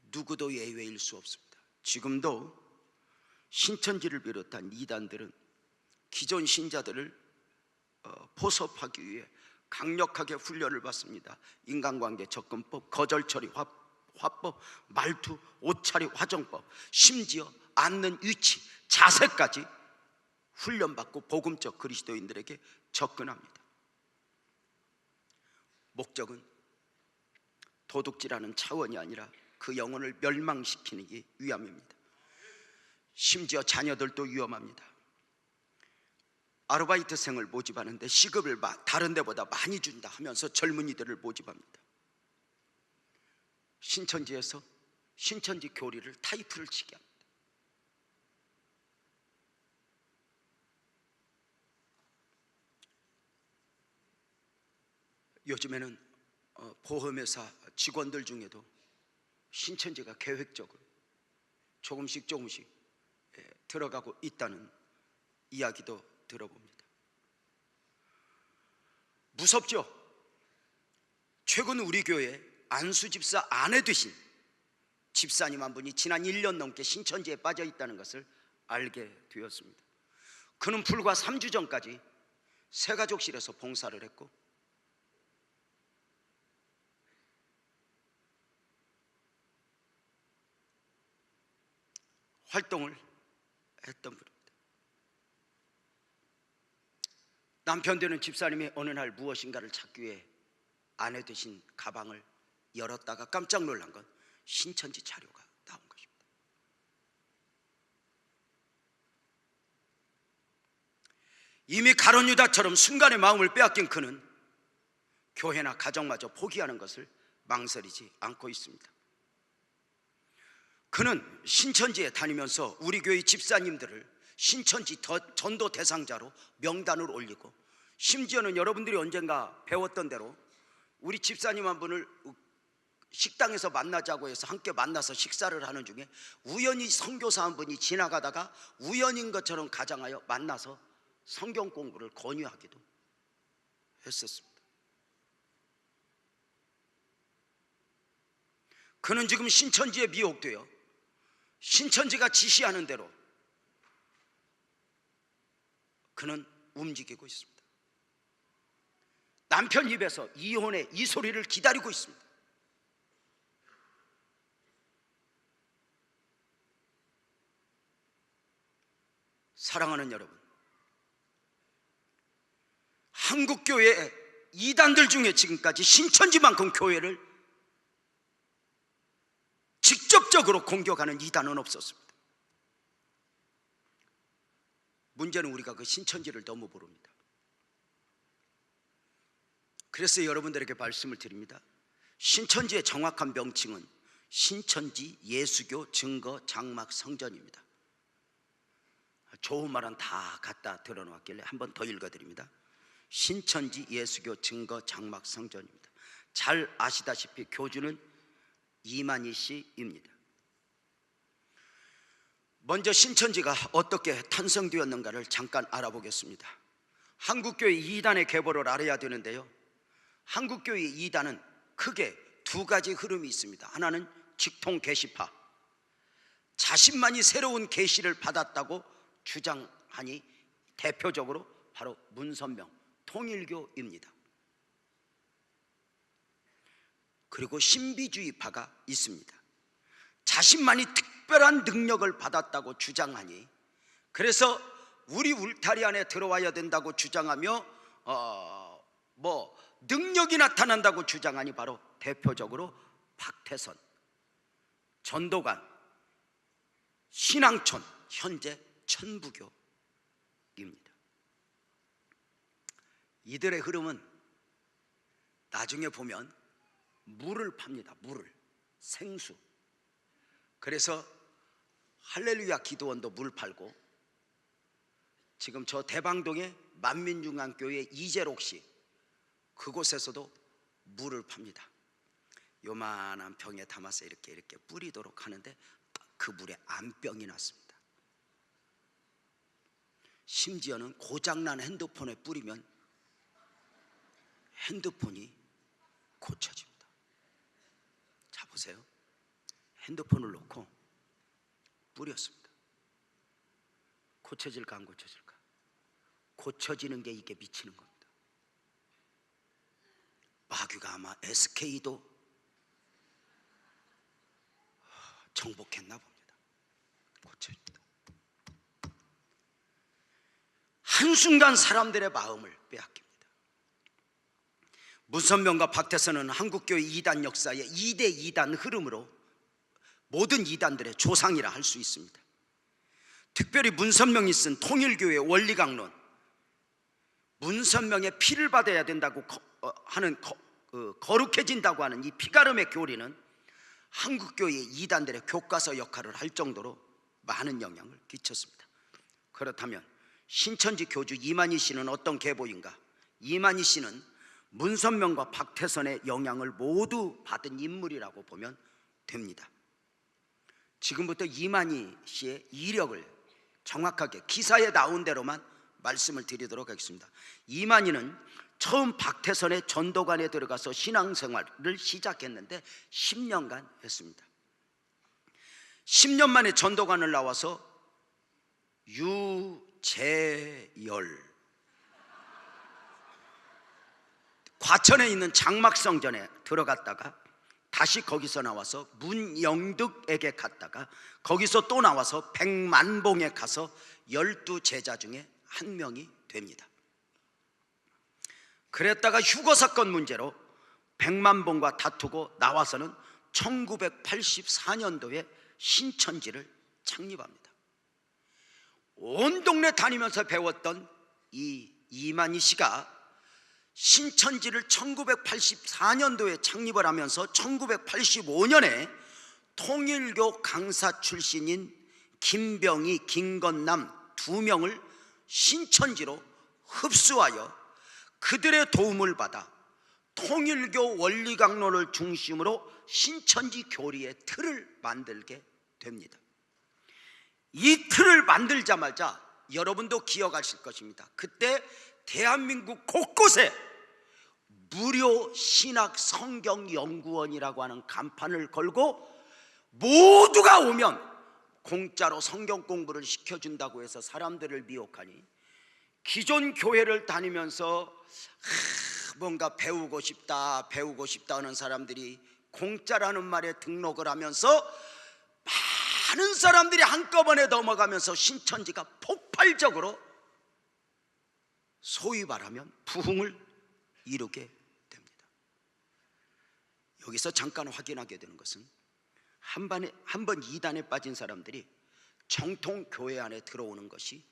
누구도 예외일 수 없습니다. 지금도 신천지를 비롯한 이단들은 기존 신자들을 포섭하기 위해 강력하게 훈련을 받습니다. 인간관계 접근법, 거절처리 화법, 말투, 옷차림 화정법, 심지어 앉는 위치, 자세까지 훈련받고 복음적 그리스도인들에게 접근합니다. 목적은 도둑질하는 차원이 아니라 그 영혼을 멸망시키기 위함입니다. 심지어 자녀들도 위험합니다. 아르바이트생을 모집하는데 시급을 다른 데보다 많이 준다 하면서 젊은이들을 모집합니다. 신천지에서 신천지 교리를 타이틀을 치게 합니다. 요즘에는 보험회사 직원들 중에도 신천지가 계획적으로 조금씩 들어가고 있다는 이야기도 들어봅니다. 무섭죠? 최근 우리 교회 안수 집사 아내 되신 집사님 한 분이 지난 1년 넘게 신천지에 빠져 있다는 것을 알게 되었습니다. 그는 불과 3주 전까지 새가족실에서 봉사를 했고 활동을 했던 분입니다. 남편 되는 집사님이 어느 날 무엇인가를 찾기 위해 아내 되신 가방을 열었다가 깜짝 놀란 건 신천지 자료가 나온 것입니다. 이미 가룟 유다처럼 순간의 마음을 빼앗긴 그는 교회나 가정마저 포기하는 것을 망설이지 않고 있습니다. 그는 신천지에 다니면서 우리 교회 집사님들을 신천지 전도 대상자로 명단을 올리고, 심지어는 여러분들이 언젠가 배웠던 대로 우리 집사님 한 분을 식당에서 만나자고 해서 함께 만나서 식사를 하는 중에 우연히 선교사 한 분이 지나가다가 우연인 것처럼 가장하여 만나서 성경 공부를 권유하기도 했었습니다. 그는 지금 신천지에 미혹되어 신천지가 지시하는 대로 그는 움직이고 있습니다. 남편 입에서 이혼의 이 소리를 기다리고 있습니다. 사랑하는 여러분, 한국교회의 이단들 중에 지금까지 신천지만큼 교회를 직접적으로 공격하는 이단은 없었습니다. 문제는 우리가 그 신천지를 너무 모릅니다. 그래서 여러분들에게 말씀을 드립니다. 신천지의 정확한 명칭은 신천지 예수교 증거 장막 성전입니다. 좋은 말은 다 갖다 들어놓았길래 한 번 더 읽어드립니다. 신천지 예수교 증거 장막 성전입니다. 잘 아시다시피 교주는 이만희 씨입니다. 먼저 신천지가 어떻게 탄생되었는가를 잠깐 알아보겠습니다. 한국교회 이단의 계보를 알아야 되는데요, 한국교회 이단은 크게 두 가지 흐름이 있습니다. 하나는 직통 계시파, 자신만이 새로운 계시를 받았다고 주장하니 대표적으로 바로 문선명 통일교입니다. 그리고 신비주의파가 있습니다. 자신만이 특별한 능력을 받았다고 주장하니, 그래서 우리 울타리 안에 들어와야 된다고 주장하며 능력이 나타난다고 주장하니 바로 대표적으로 박태선, 전도관, 신앙촌, 현재 천부교입니다. 이들의 흐름은 나중에 보면 물을 팝니다. 물을, 생수. 그래서 할렐루야 기도원도 물 팔고, 지금 저 대방동의 만민중앙교회 이재록 씨, 그곳에서도 물을 팝니다. 요만한 병에 담아서 이렇게 뿌리도록 하는데 그 물에 암병이 났습니다. 심지어는 고장난 핸드폰에 뿌리면 핸드폰이 고쳐집니다. 자, 보세요. 핸드폰을 놓고 뿌렸습니다. 고쳐질까 안 고쳐질까? 고쳐지는 게 이게 미치는 겁니다. 마귀가 아마 SK도 정복했나 봅니다. 고쳐집니다. 한순간 사람들의 마음을 빼앗깁니다. 문선명과 박태선은 한국교회 이단 역사의 2대 이단 흐름으로 모든 이단들의 조상이라 할 수 있습니다. 특별히 문선명이 쓴 통일교회 원리강론, 문선명의 피를 받아야 된다고 하는 거룩해진다고 하는 이 피가름의 교리는 한국교회 이단들의 교과서 역할을 할 정도로 많은 영향을 끼쳤습니다. 그렇다면 신천지 교주 이만희 씨는 어떤 계보인가? 이만희 씨는 문선명과 박태선의 영향을 모두 받은 인물이라고 보면 됩니다. 지금부터 이만희 씨의 이력을 정확하게 기사에 나온 대로만 말씀을 드리도록 하겠습니다. 이만희는 처음 박태선의 전도관에 들어가서 신앙생활을 시작했는데 10년간 했습니다. 10년 만에 전도관을 나와서 유재열 과천에 있는 장막성전에 들어갔다가 다시 거기서 나와서 문영득에게 갔다가 거기서 또 나와서 백만봉에 가서 12제자 중에 한 명이 됩니다. 그랬다가 휴거 사건 문제로 백만봉과 다투고 나와서는 1984년도에 신천지를 창립합니다. 온 동네 다니면서 배웠던 이 이만희 씨가 신천지를 1984년도에 창립을 하면서 1985년에 통일교 강사 출신인 김병희, 김건남 두 명을 신천지로 흡수하여 그들의 도움을 받아 통일교 원리강론을 중심으로 신천지 교리의 틀을 만들게 됩니다. 이 틀을 만들자마자 여러분도 기억하실 것입니다. 그때 대한민국 곳곳에 무료 신학 성경 연구원이라고 하는 간판을 걸고 모두가 오면 공짜로 성경 공부를 시켜준다고 해서 사람들을 미혹하니 기존 교회를 다니면서 뭔가 배우고 싶다 하는 사람들이 공짜라는 말에 등록을 하면서 많은 사람들이 한꺼번에 넘어가면서 신천지가 폭발적으로 소위 말하면 부흥을 이루게 됩니다. 여기서 잠깐 확인하게 되는 것은 한 번 이단에 빠진 사람들이 정통 교회 안에 들어오는 것이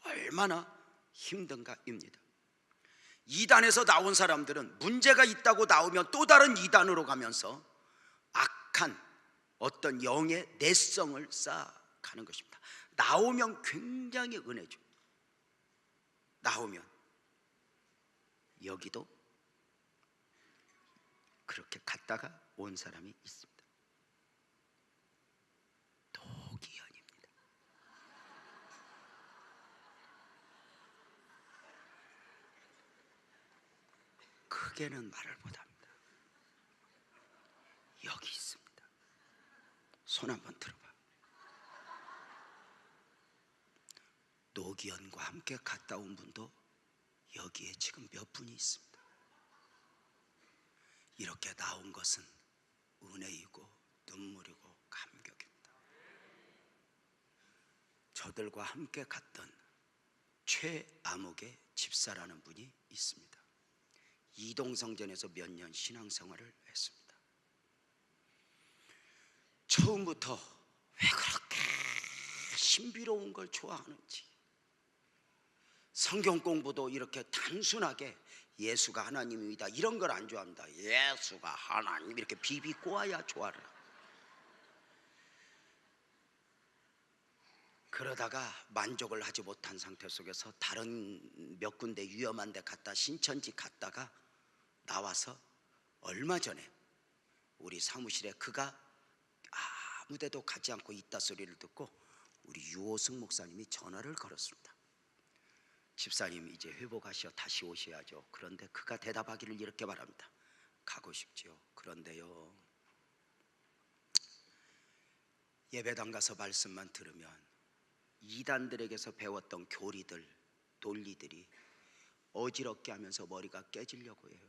얼마나 힘든가입니다. 이단에서 나온 사람들은 문제가 있다고 나오면 또 다른 이단으로 가면서 악한 어떤 영의 내성을 쌓아가는 것입니다. 나오면 굉장히 은혜죠. 나오면 여기도 그렇게 갔다가 온 사람이 있습니다. 노기현입니다. 크게는 말을 못합니다. 여기 있습니다. 손 한번 들어봐. 노기현과 함께 갔다 온 분도 여기에 지금 몇 분이 있습니다. 이렇게 나온 것은 은혜이고 눈물이고 감격입니다. 저들과 함께 갔던 최암흑의 집사라는 분이 있습니다. 이동성전에서 몇 년 신앙생활을 했습니다. 처음부터 왜 그렇게 신비로운 걸 좋아하는지, 성경 공부도 이렇게 단순하게 예수가 하나님입니다 이런 걸 안 좋아합니다. 예수가 하나님 이렇게 비비 꼬아야 좋아를. 그러다가 만족을 하지 못한 상태 속에서 다른 몇 군데 위험한 데 갔다 신천지 갔다가 나와서 얼마 전에 우리 사무실에 그가 아무데도 가지 않고 있다 소리를 듣고 우리 유호승 목사님이 전화를 걸었습니다. 집사님 이제 회복하시어 다시 오셔야죠. 그런데 그가 대답하기를 이렇게 말합니다. 가고 싶지요. 그런데요, 예배당 가서 말씀만 들으면 이단들에게서 배웠던 교리들, 논리들이 어지럽게 하면서 머리가 깨지려고 해요.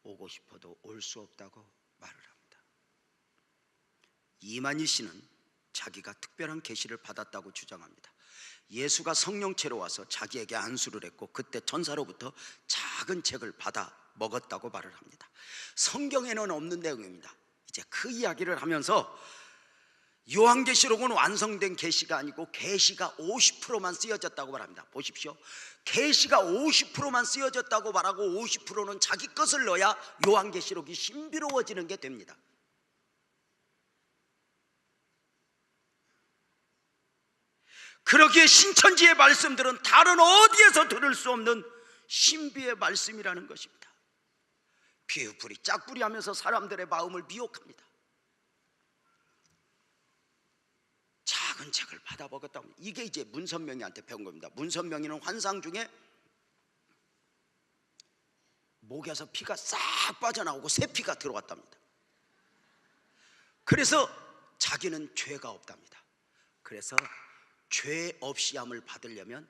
오고 싶어도 올 수 없다고 말을 합니다. 이만희 씨는 자기가 특별한 계시를 받았다고 주장합니다. 예수가 성령체로 와서 자기에게 안수를 했고 그때 천사로부터 작은 책을 받아 먹었다고 말을 합니다. 성경에는 없는 내용입니다. 이제 그 이야기를 하면서 요한계시록은 완성된 계시가 아니고 계시가 50%만 쓰여졌다고 말합니다. 보십시오. 계시가 50%만 쓰여졌다고 말하고 50%는 자기 것을 넣어야 요한계시록이 신비로워지는 게 됩니다. 그러기에 신천지의 말씀들은 다른 어디에서 들을 수 없는 신비의 말씀이라는 것입니다. 비읍부리 짝부리 하면서 사람들의 마음을 미혹합니다. 작은 책을 받아 먹었다. 이게 이제 문선명이한테 배운 겁니다. 문선명이는 환상 중에 목에서 피가 싹 빠져나오고 새 피가 들어왔답니다. 그래서 자기는 죄가 없답니다. 그래서 죄 없이 함을 받으려면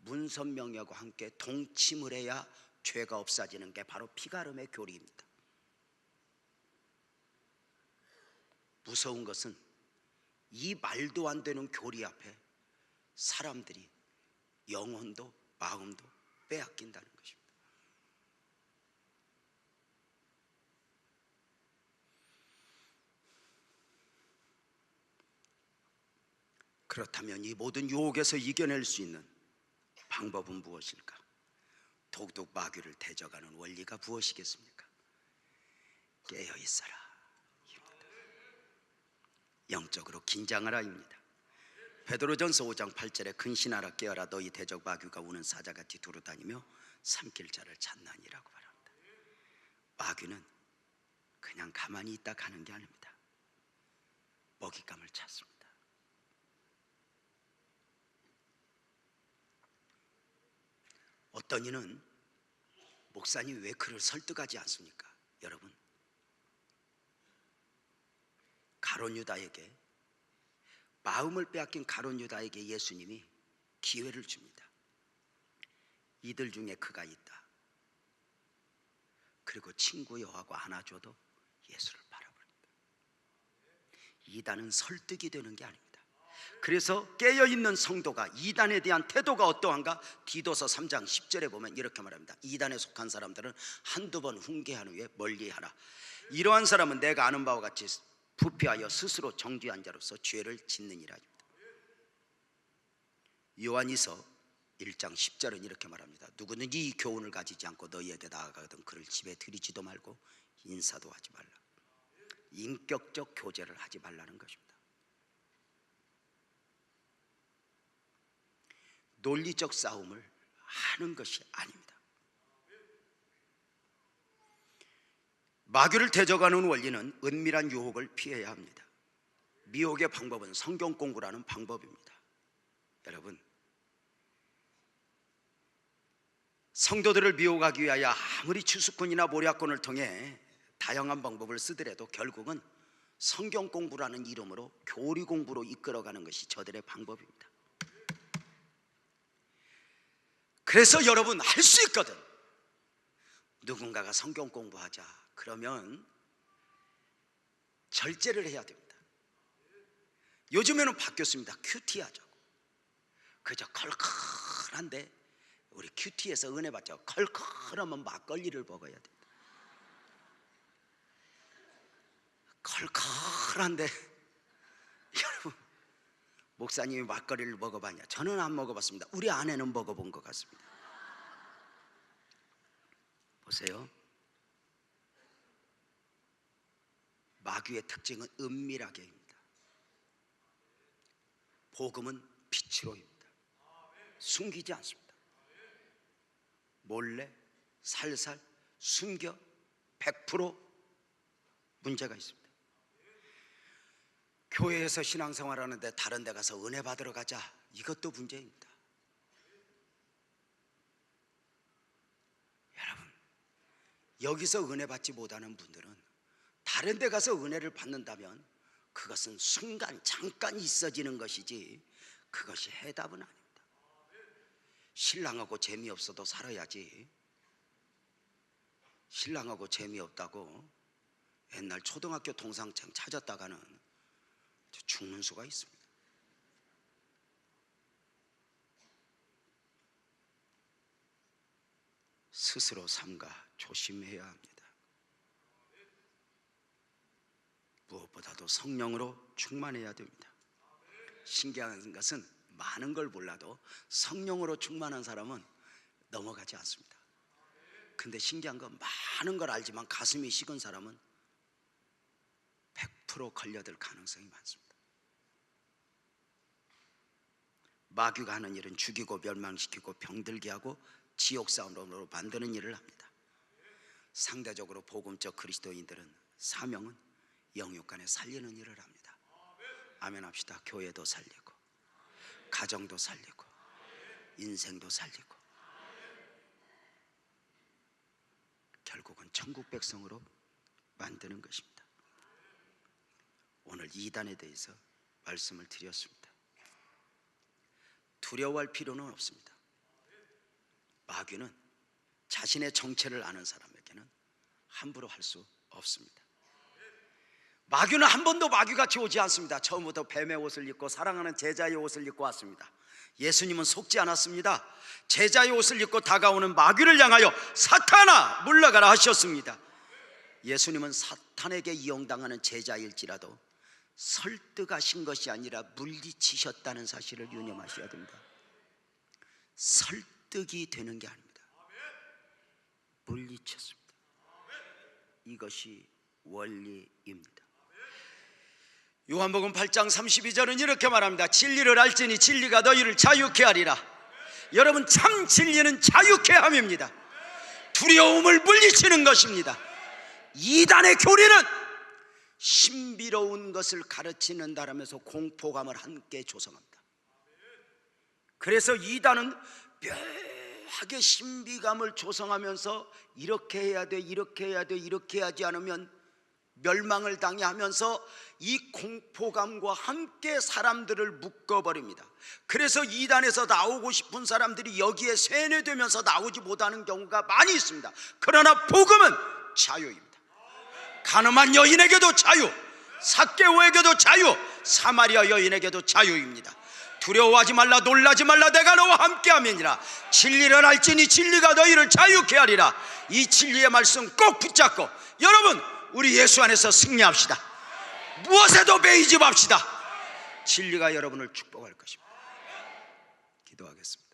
문선명하고 함께 동침을 해야 죄가 없어지는 게 바로 피가름의 교리입니다. 무서운 것은 이 말도 안 되는 교리 앞에 사람들이 영혼도 마음도 빼앗긴다는 것입니다. 그렇다면 이 모든 유혹에서 이겨낼 수 있는 방법은 무엇일까? 도둑 마귀를 대적하는 원리가 무엇이겠습니까? 깨어 있어라, 영적으로 긴장하라입니다. 베드로전서 5장 8절에 근신하라 깨어라 너희 대적 마귀가 우는 사자같이 두루다니며 삼킬 자를 찾나니라고 말합니다. 마귀는 그냥 가만히 있다 가는 게 아닙니다. 먹잇감을 찾습니다. 어떤 이는 목사님 왜 그를 설득하지 않습니까? 여러분, 가룟 유다에게, 마음을 빼앗긴 가룟 유다에게 예수님이 기회를 줍니다. 이들 중에 그가 있다. 그리고 친구 여하고 안아줘도 예수를 바라봅니다. 이단은 설득이 되는 게 아닙니다. 그래서 깨어있는 성도가 이단에 대한 태도가 어떠한가? 디도서 3장 10절에 보면 이렇게 말합니다. 이단에 속한 사람들은 한두 번 훈계한 후에 멀리하라. 이러한 사람은 내가 아는 바와 같이 부패하여 스스로 정죄한 자로서 죄를 짓느니라. 요한이서 1장 10절은 이렇게 말합니다. 누구든지 이 교훈을 가지지 않고 너희에게 나아가거든 그를 집에 들이지도 말고 인사도 하지 말라. 인격적 교제를 하지 말라는 것입니다. 논리적 싸움을 하는 것이 아닙니다. 마귀를 대적하는 원리는 은밀한 유혹을 피해야 합니다. 미혹의 방법은 성경 공부라는 방법입니다. 여러분, 성도들을 미혹하기 위하여 아무리 추수꾼이나 모략꾼을 통해 다양한 방법을 쓰더라도 결국은 성경 공부라는 이름으로 교리 공부로 이끌어가는 것이 저들의 방법입니다. 그래서 여러분, 할 수 있거든. 누군가가 성경 공부하자 그러면 절제를 해야 됩니다. 요즘에는 바뀌었습니다. 큐티 하자고. 그저 컬컬한데 우리 큐티에서 은혜 받자고 컬컬하면 막걸리를 먹어야 됩니다. 컬컬한데 여러분, 목사님이 막걸리를 먹어봤냐? 저는 안 먹어봤습니다. 우리 아내는 먹어본 것 같습니다. 보세요. 마귀의 특징은 은밀하게입니다. 복음은 빛으로입니다. 숨기지 않습니다. 몰래 살살 숨겨 100% 문제가 있습니다. 교회에서 신앙생활 하는데 다른 데 가서 은혜 받으러 가자, 이것도 문제입니다. 여러분, 여기서 은혜 받지 못하는 분들은 다른 데 가서 은혜를 받는다면 그것은 순간 잠깐 있어지는 것이지 그것이 해답은 아닙니다. 신랑하고 재미없어도 살아야지. 신랑하고 재미없다고 옛날 초등학교 동상창 찾았다가는 죽는 수가 있습니다. 스스로 삼가 조심해야 합니다. 무엇보다도 성령으로 충만해야 됩니다. 신기한 것은 많은 걸 몰라도 성령으로 충만한 사람은 넘어가지 않습니다. 근데 신기한 건 많은 걸 알지만 가슴이 식은 사람은 100% 걸려들 가능성이 많습니다. 마귀가 하는 일은 죽이고 멸망시키고 병들게 하고 지옥 싸움으로 만드는 일을 합니다. 상대적으로 복음적 그리스도인들은 사명은 영육간에 살리는 일을 합니다. 아멘 합시다. 교회도 살리고 가정도 살리고 인생도 살리고 결국은 천국 백성으로 만드는 것입니다. 오늘 이단에 대해서 말씀을 드렸습니다. 두려워할 필요는 없습니다. 마귀는 자신의 정체를 아는 사람에게는 함부로 할 수 없습니다. 마귀는 한 번도 마귀같이 오지 않습니다. 처음부터 뱀의 옷을 입고 사랑하는 제자의 옷을 입고 왔습니다. 예수님은 속지 않았습니다. 제자의 옷을 입고 다가오는 마귀를 향하여 사탄아 물러가라 하셨습니다. 예수님은 사탄에게 이용당하는 제자일지라도 설득하신 것이 아니라 물리치셨다는 사실을 유념하셔야 됩니다. 설득이 되는 게 아닙니다. 물리쳤습니다. 이것이 원리입니다. 요한복음 8장 32절은 이렇게 말합니다. 진리를 알지니 진리가 너희를 자유케 하리라. 여러분, 참 진리는 자유케 함입니다. 두려움을 물리치는 것입니다. 이단의 교리는 신비로운 것을 가르치는다라면서 공포감을 함께 조성합니다. 그래서 이단은 묘하게 신비감을 조성하면서 이렇게 해야 돼, 이렇게 해야 돼, 이렇게 하지 않으면 멸망을 당해 하면서 이 공포감과 함께 사람들을 묶어버립니다. 그래서 이단에서 나오고 싶은 사람들이 여기에 세뇌되면서 나오지 못하는 경우가 많이 있습니다. 그러나 복음은 자유입니다. 가늠한 여인에게도 자유, 삭개오에게도 자유, 사마리아 여인에게도 자유입니다. 두려워하지 말라, 놀라지 말라, 내가 너와 함께함이니라. 진리를 알지니 진리가 너희를 자유케 하리라. 이 진리의 말씀 꼭 붙잡고 여러분, 우리 예수 안에서 승리합시다. 무엇에도 매이지 맙시다. 진리가 여러분을 축복할 것입니다. 기도하겠습니다.